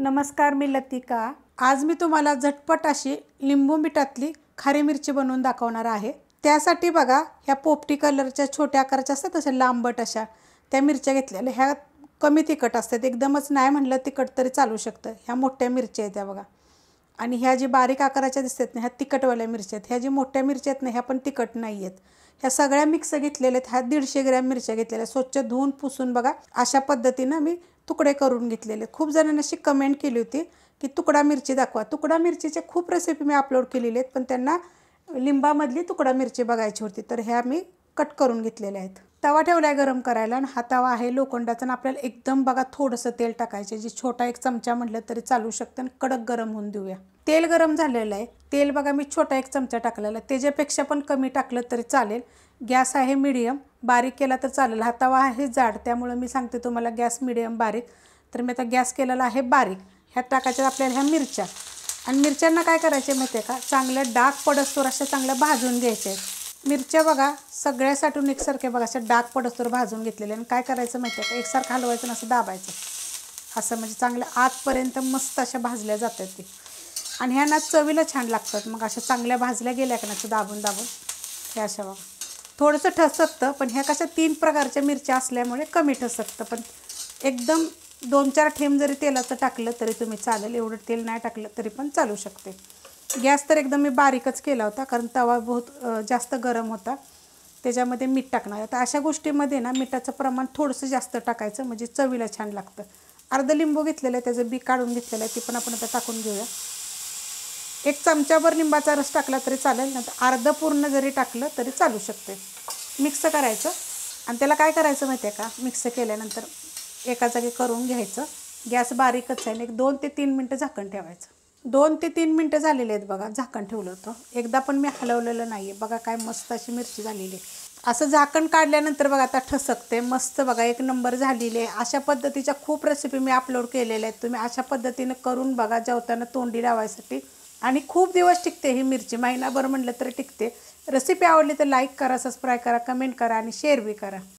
नमस्कार, मी लतिका। आज मी तुम्हाला झटपट अशी लिंबू मिठातली खारी मिरची बनवून दाखवणार आहे। त्यासाठी बघा, ह्या पोपटी कलरच्या छोट्या आकाराच्या असतात तशा लांबट अशा त्या मिरच्या घेतलेल्या। ह्या कमी तिखट असतात, एकदमच नाही म्हणलं तिखट तरी चालू शकतं। ह्या मोठ्या मिरच्या आहेत त्या बघा, आणि ह्या जी बारीक आकाराच्या दिसतात ना ह्या तिखटवाल्या मिरच्या आहेत। ह्या जी मोठ्या मिरच्या आहेत ना ह्या पण तिखट नाही आहेत। ह्या सगळ्या मिक्स घेतलेल्या आहेत। ह्या 150 ग्रॅम मिरच्या घेतलेल्या, स्वच्छ धुवून पुसून बघा अशा पद्धतीने मी तुकडे करून घेतलेले। खूप जणांनी अशी कमेंट केली होती की तुकडा मिरची दाखवा। तुकडा मिरचीचे खूप रेसिपी मी अपलोड केलेले आहेत, पण त्यांना लिंबामधली तुकडा मिरची बघायची होती, तर ह्या मी कट करून घेतलेल्या आहेत। तवा ठेवलाय गरम करायला, आणि हा तवा आहे लोखंडाचा, आणि आपल्याला एकदम बघा थोडंसं तेल टाकायचे, जे छोटा 1 चमचा म्हटलं तरी चालू शकतं, आणि कडक गरम होऊन देऊया। तेल गरम झालेलं आहे। तेल बघा मी छोटा 1 चमचा टाकलेला, त्याच्यापेक्षा पण कमी टाकलं तरी चालेल। गॅस आहे मीडियम, बारीक केला तर चालेल। हा तवा आहे जाड, त्यामुळे मी सांगते तुम्हाला गॅस मीडियम बारीक। तर मी आता गॅस केलेला आहे बारीक। ह्यात टाकायच्या आपल्याला ह्या मिरच्या, आणि मिरच्यांना काय करायचे माहिती आहे का, चांगलं डाग पडस्तोर अशा चांगल्या भाजून घ्यायच्या आहेत। मिरच्या बघा सगळ्यासाठी एकसारखे बघा अशा डाग पडस्तोर भाजून घेतलेले, आणि काय करायचं माहिती आहे का, एकसारखं हलवायचं आणि असं दाबायचं असं, म्हणजे चांगलं आतपर्यंत मस्त अशा भाजल्या जातात ती, आणि ह्या ना चवीला छान लागतात। मग अशा चांगल्या भाजल्या गेल्या का ना दाबून दाबून हे अशा बघा थोडंसं ठसकतं, पण ह्या कशा 3 प्रकारच्या मिरच्या असल्यामुळे कमी ठसकतं, पण एकदम 2-4 थेंब जरी तेलाचं टाकलं तरी तुम्ही चालेल, एवढं तेल नाही टाकलं तरी पण चालू शकते। गॅस तर एकदम मी बारीकच केला होता, कारण तवा बहुत जास्त गरम होता। त्याच्यामध्ये मीठ टाकणार, तर अशा गोष्टीमध्ये ना मिठाचं प्रमाण थोडंसं जास्त टाकायचं, म्हणजे चवीला छान लागतं। अर्ध लिंबू घेतलेलं आहे, त्याचं बी काढून घेतलेलं आहे, ती पण आपण आता टाकून घेऊया। 1 चमचाभर लिंबाचा रस टाकला तरी चालेल, नाही तर अर्ध पूर्ण जरी टाकलं तरी चालू शकते। मिक्स करायचं, आणि त्याला काय करायचं माहिती आहे का, मिक्स केल्यानंतर एका जागी करून घ्यायचं। गॅस बारीकच आहे, 2 ते 3 मिनटं झाकण ठेवायचं। 2 ते 3 मिनटं झालेले आहेत बघा, झाकण ठेवलं होतं, एकदा पण मी हलवलेलं नाही आहे बघा। काय मस्त अशी मिरची झालेली आहे। असं झाकण काढल्यानंतर बघा आता ठसकते मस्त बघा, 1 नंबर झालेली आहे। अशा पद्धतीच्या खूप रेसिपी मी अपलोड केलेल्या आहेत, तुम्ही अशा पद्धतीने करून बघा जेवताना तोंडी लावायसाठी, आणि खूप दिवस टिकते ही मिरची, महिनाभर म्हटलं तरी टिकते। रेसिपी आवडली तर लाईक करा, सबस्क्राईब करा, कमेंट करा, आणि शेअर बी करा।